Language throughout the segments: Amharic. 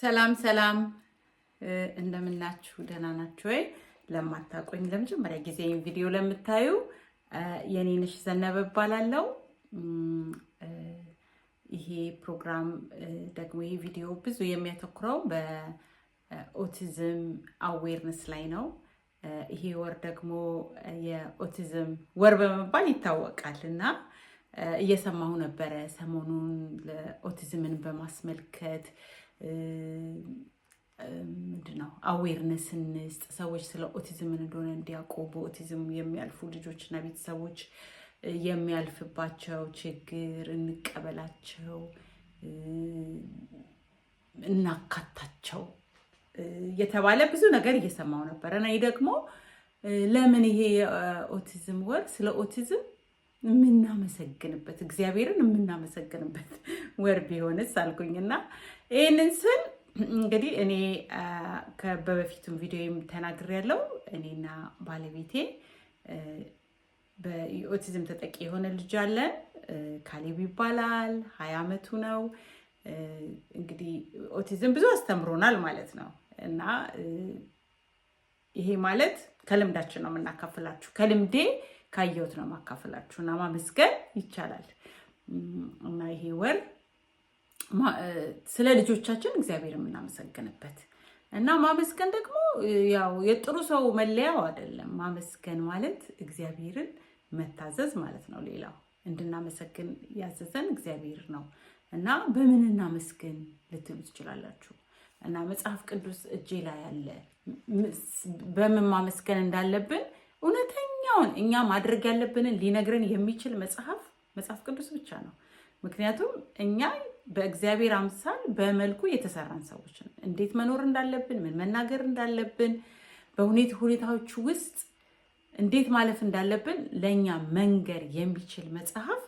ሰላም ሰላም እንደምናችሁ ደህና ናችሁ ወይ? ለማታውቁኝ ለመጀመሪያ ጊዜ ቪዲዮ ለምታዩ የኔንሽ ዘነበ እባላለሁ። ይሄ ፕሮግራም ደግሞ ይሄ ቪዲዮ ብዙ የሚያተኩረው በኦቲዝም አዌርነስ ላይ ነው። ይሄ ወር ደግሞ የኦቲዝም ወር በመባል ይታወቃል እና እየሰማሁ ነበረ ሰሞኑን ለኦቲዝምን በማስመልከት ምንድነው አዌርነስ እንስጥ፣ ሰዎች ስለ ኦቲዝም ምን እንደሆነ እንዲያውቁ፣ በኦቲዝም የሚያልፉ ልጆችና ቤተሰቦች የሚያልፍባቸው ችግር እንቀበላቸው፣ እናካታቸው የተባለ ብዙ ነገር እየሰማሁ ነበር እና ደግሞ ለምን ይሄ ኦቲዝም ወር ስለ ኦቲዝም የምናመሰግንበት እግዚአብሔርን የምናመሰግንበት ወር ቢሆንስ አልኩኝና ይሄንን ስል እንግዲህ እኔ በፊቱም ቪዲዮ ተናግሬያለሁ። እኔና ባለቤቴ በኦቲዝም ተጠቂ የሆነ ልጅ አለን። ካሌብ ይባላል። 20 ዓመቱ ነው። እንግዲህ ኦቲዝም ብዙ አስተምሮናል ማለት ነው እና ይሄ ማለት ከልምዳችን ነው የምናካፍላችሁ። ከልምዴ ካየሁት ነው ማካፈላችሁ እና ማመስገን ይቻላል እና ይሄ ወር ስለ ልጆቻችን እግዚአብሔር የምናመሰግንበት እና ማመስገን ደግሞ ያው የጥሩ ሰው መለያው አይደለም። ማመስገን ማለት እግዚአብሔርን መታዘዝ ማለት ነው። ሌላው እንድናመሰግን ያዘዘን እግዚአብሔር ነው እና በምን እናመስግን ልትሉ ትችላላችሁ። እና መጽሐፍ ቅዱስ እጄ ላይ አለ። በምን ማመስገን እንዳለብን እውነተኛውን እኛ ማድረግ ያለብንን ሊነግረን የሚችል መጽሐፍ ቅዱስ ብቻ ነው። ምክንያቱም እኛ በእግዚአብሔር አምሳል በመልኩ የተሰራን ሰዎች ነን። እንዴት መኖር እንዳለብን፣ ምን መናገር እንዳለብን፣ በሁኔታዎች ውስጥ እንዴት ማለፍ እንዳለብን ለኛ መንገር የሚችል መጽሐፍ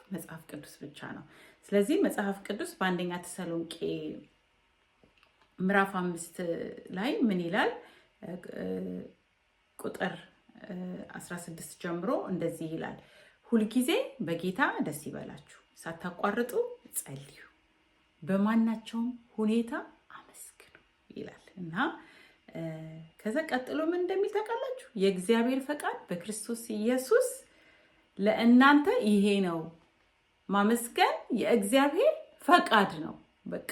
ቅዱስ ብቻ ነው። ስለዚህ መጽሐፍ ቅዱስ በአንደኛ ተሰሎንቄ ምዕራፍ 5 ላይ ምን ይላል? ቁጥር 16 ጀምሮ እንደዚህ ይላል፣ ሁልጊዜ በጌታ ደስ ይበላችሁ፣ ሳታቋርጡ ጸልዩ፣ በማናቸውም ሁኔታ አመስግኑ ይላል እና ከዛ ቀጥሎ ምን እንደሚል ታውቃላችሁ? የእግዚአብሔር ፈቃድ በክርስቶስ ኢየሱስ ለእናንተ ይሄ ነው። ማመስገን የእግዚአብሔር ፈቃድ ነው። በቃ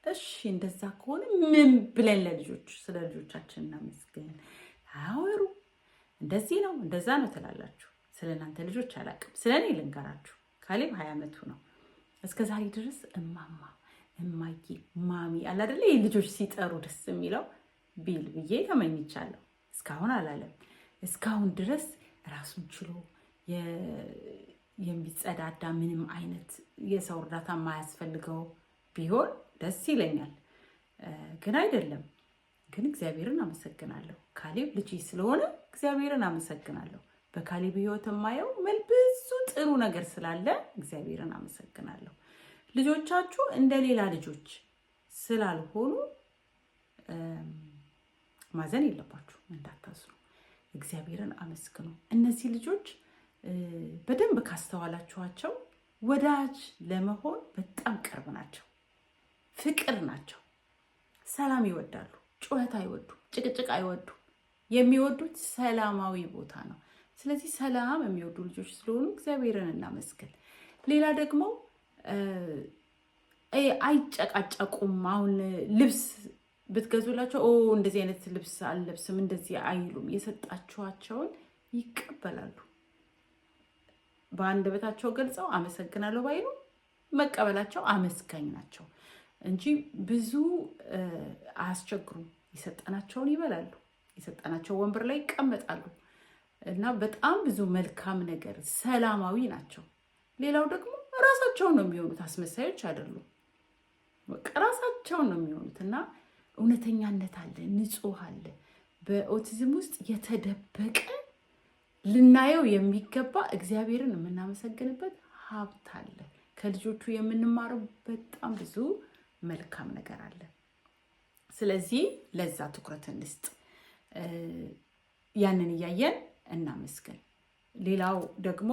እሺ፣ እንደዛ ከሆነ ምን ብለን ስለ ልጆቻችን እናመስግን? አወሩ እንደዚህ ነው እንደዛ ነው ትላላችሁ። ስለ እናንተ ልጆች አላውቅም። ስለ እኔ ልንገራችሁ። ካሌብ 20 ዓመቱ ነው። እስከ ዛሬ ድረስ እማማ፣ እማዬ፣ ማሚ አለ አይደለ? ልጆች ሲጠሩ ደስ የሚለው ቢል ብዬ ተመኝቻለሁ። እስካሁን አላለም። እስካሁን ድረስ ራሱን ችሎ የሚጸዳዳ ምንም አይነት የሰው እርዳታ የማያስፈልገው ቢሆን ደስ ይለኛል። ግን አይደለም። ግን እግዚአብሔርን አመሰግናለሁ። ካሌብ ልጅ ስለሆነ እግዚአብሔርን አመሰግናለሁ። በካሌብ ሕይወት የማየው ብዙ ጥሩ ነገር ስላለ እግዚአብሔርን አመሰግናለሁ። ልጆቻችሁ እንደሌላ ልጆች ስላልሆኑ ማዘን የለባችሁ፣ እንዳታዝኑ። እግዚአብሔርን አመስግኑ። እነዚህ ልጆች በደንብ ካስተዋላችኋቸው ወዳጅ ለመሆን በጣም ቅርብ ናቸው። ፍቅር ናቸው። ሰላም ይወዳሉ። ጩኸት አይወዱም። ጭቅጭቅ አይወዱም። የሚወዱት ሰላማዊ ቦታ ነው። ስለዚህ ሰላም የሚወዱ ልጆች ስለሆኑ እግዚአብሔርን እናመስግን። ሌላ ደግሞ አይጨቃጨቁም። አሁን ልብስ ብትገዙላቸው እንደዚህ አይነት ልብስ አልለብስም እንደዚህ አይሉም። የሰጣችኋቸውን ይቀበላሉ። በአንደበታቸው ገልጸው አመሰግናለሁ ባይሉ መቀበላቸው አመስጋኝ ናቸው እንጂ ብዙ አያስቸግሩም። የሰጠናቸውን ይበላሉ። የሰጠናቸው ወንበር ላይ ይቀመጣሉ እና በጣም ብዙ መልካም ነገር ሰላማዊ ናቸው። ሌላው ደግሞ ራሳቸውን ነው የሚሆኑት። አስመሳዮች አይደሉም። ራሳቸውን ነው የሚሆኑት እና እውነተኛነት አለ፣ ንጹህ አለ። በኦቲዝም ውስጥ የተደበቀ ልናየው የሚገባ እግዚአብሔርን የምናመሰግንበት ሀብት አለ። ከልጆቹ የምንማረው በጣም ብዙ መልካም ነገር አለ። ስለዚህ ለዛ ትኩረት እንስጥ። ያንን እያየን እናመስግን። ሌላው ደግሞ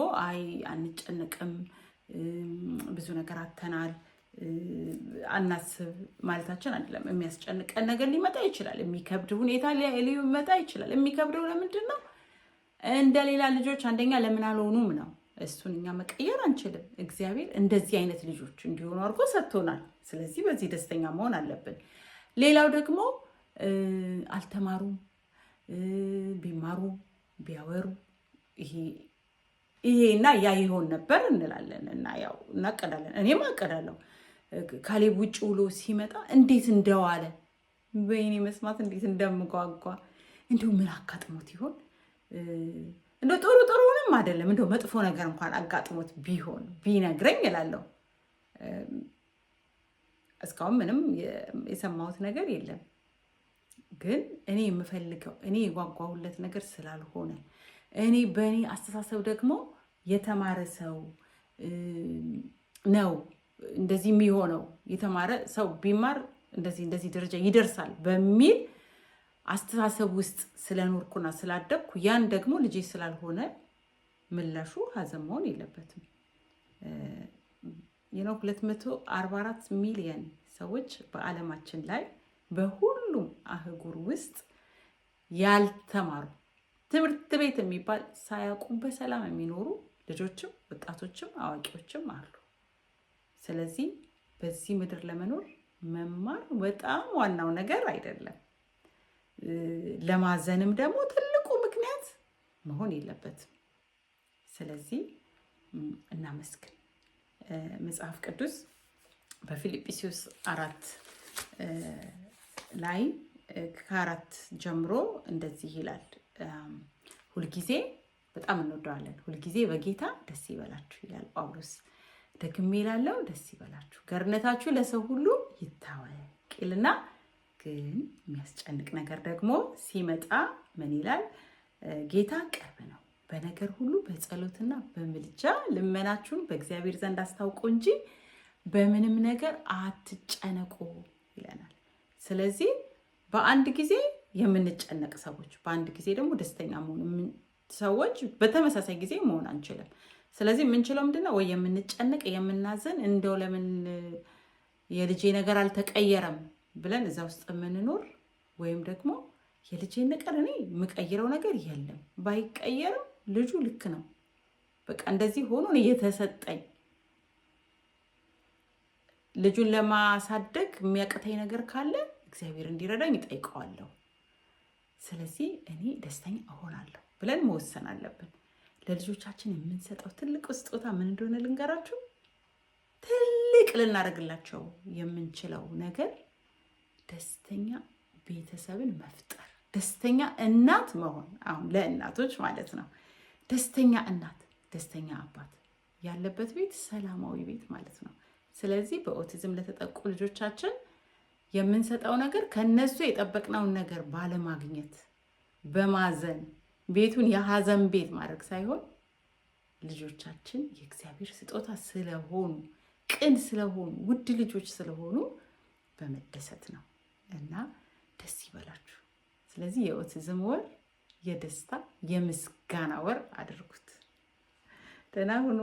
አንጨነቅም፣ ብዙ ነገር አተናል፣ አናስብ ማለታችን አይደለም። የሚያስጨንቀን ነገር ሊመጣ ይችላል። የሚከብድ ሁኔታ ሊመጣ ይችላል። የሚከብደው ለምንድን ነው? እንደ ሌላ ልጆች አንደኛ ለምን አልሆኑም ነው። እሱን እኛ መቀየር አንችልም። እግዚአብሔር እንደዚህ አይነት ልጆች እንዲሆኑ አድርጎ ሰጥቶናል። ስለዚህ በዚህ ደስተኛ መሆን አለብን። ሌላው ደግሞ አልተማሩም፣ ቢማሩ ቢያወሩ ይሄና ያ ይሆን ነበር እንላለን እና ያው እናቀዳለን። እኔም አቀዳለሁ። ካሌብ ውጭ ውሎ ሲመጣ እንዴት እንደዋለ በይኔ መስማት እንዴት እንደምጓጓ። እንዲሁ ምን አጋጥሞት ይሆን? እንደው ጥሩንም አይደለም እንደው መጥፎ ነገር እንኳን አጋጥሞት ቢሆን ቢነግረኝ እላለሁ። እስካሁን ምንም የሰማሁት ነገር የለም። ግን እኔ የምፈልገው እኔ የጓጓሁለት ነገር ስላልሆነ እኔ በእኔ አስተሳሰብ ደግሞ የተማረ ሰው ነው እንደዚህ የሚሆነው፣ የተማረ ሰው ቢማር እንደዚህ ደረጃ ይደርሳል በሚል አስተሳሰብ ውስጥ ስለኖርኩና ስላደግኩ ያን ደግሞ ልጄ ስላልሆነ ምላሹ ሀዘን መሆን የለበትም። 244 ሚሊዮን ሰዎች በዓለማችን ላይ በሁሉም አህጉር ውስጥ ያልተማሩ ትምህርት ቤት የሚባል ሳያውቁ በሰላም የሚኖሩ ልጆችም ወጣቶችም አዋቂዎችም አሉ። ስለዚህ በዚህ ምድር ለመኖር መማር በጣም ዋናው ነገር አይደለም። ለማዘንም ደግሞ ትልቁ ምክንያት መሆን የለበትም። ስለዚህ እናመስግን። መጽሐፍ ቅዱስ በፊልጵስዩስ 4 ላይ ከ4 ጀምሮ እንደዚህ ይላል። ሁልጊዜ በጣም እንወደዋለን። ሁልጊዜ በጌታ ደስ ይበላችሁ ይላል ጳውሎስ። ደግሜ እላለሁ ደስ ይበላችሁ፣ ገርነታችሁ ለሰው ሁሉ ይታወቅ ይልና ግን የሚያስጨንቅ ነገር ደግሞ ሲመጣ ምን ይላል? ጌታ ቅርብ ነው፣ በነገር ሁሉ በጸሎትና በምልጃ ልመናችሁን በእግዚአብሔር ዘንድ አስታውቁ እንጂ በምንም ነገር አትጨነቁ ይለናል። ስለዚህ በአንድ ጊዜ የምንጨነቅ ሰዎች፣ በአንድ ጊዜ ደግሞ ደስተኛ መሆን ሰዎች በተመሳሳይ ጊዜ መሆን አንችልም። ስለዚህ የምንችለው ምንድነው? ወይ የምንጨነቅ የምናዘን፣ እንደው ለምን የልጄ ነገር አልተቀየረም ብለን እዛ ውስጥ የምንኖር፣ ወይም ደግሞ የልጄ ነገር እኔ የምቀይረው ነገር የለም፣ ባይቀየርም ልጁ ልክ ነው፣ በቃ እንደዚህ ሆኖ እየተሰጠኝ ልጁን ለማሳደግ የሚያቅተኝ ነገር ካለ እግዚአብሔር እንዲረዳኝ እጠይቀዋለሁ። ስለዚህ እኔ ደስተኛ እሆናለሁ ብለን መወሰን አለብን። ለልጆቻችን የምንሰጠው ትልቅ ስጦታ ምን እንደሆነ ልንገራችሁ። ትልቅ ልናደርግላቸው የምንችለው ነገር ደስተኛ ቤተሰብን መፍጠር፣ ደስተኛ እናት መሆን። አሁን ለእናቶች ማለት ነው። ደስተኛ እናት፣ ደስተኛ አባት ያለበት ቤት ሰላማዊ ቤት ማለት ነው። ስለዚህ በኦቲዝም ለተጠቁ ልጆቻችን የምንሰጠው ነገር ከነሱ የጠበቅነውን ነገር ባለማግኘት በማዘን ቤቱን የሀዘን ቤት ማድረግ ሳይሆን ልጆቻችን የእግዚአብሔር ስጦታ ስለሆኑ፣ ቅን ስለሆኑ፣ ውድ ልጆች ስለሆኑ በመደሰት ነው እና ደስ ይበላችሁ። ስለዚህ የኦቲዝም ወር የደስታ የምስጋና ወር አድርጉት። ደህና ሁኑ።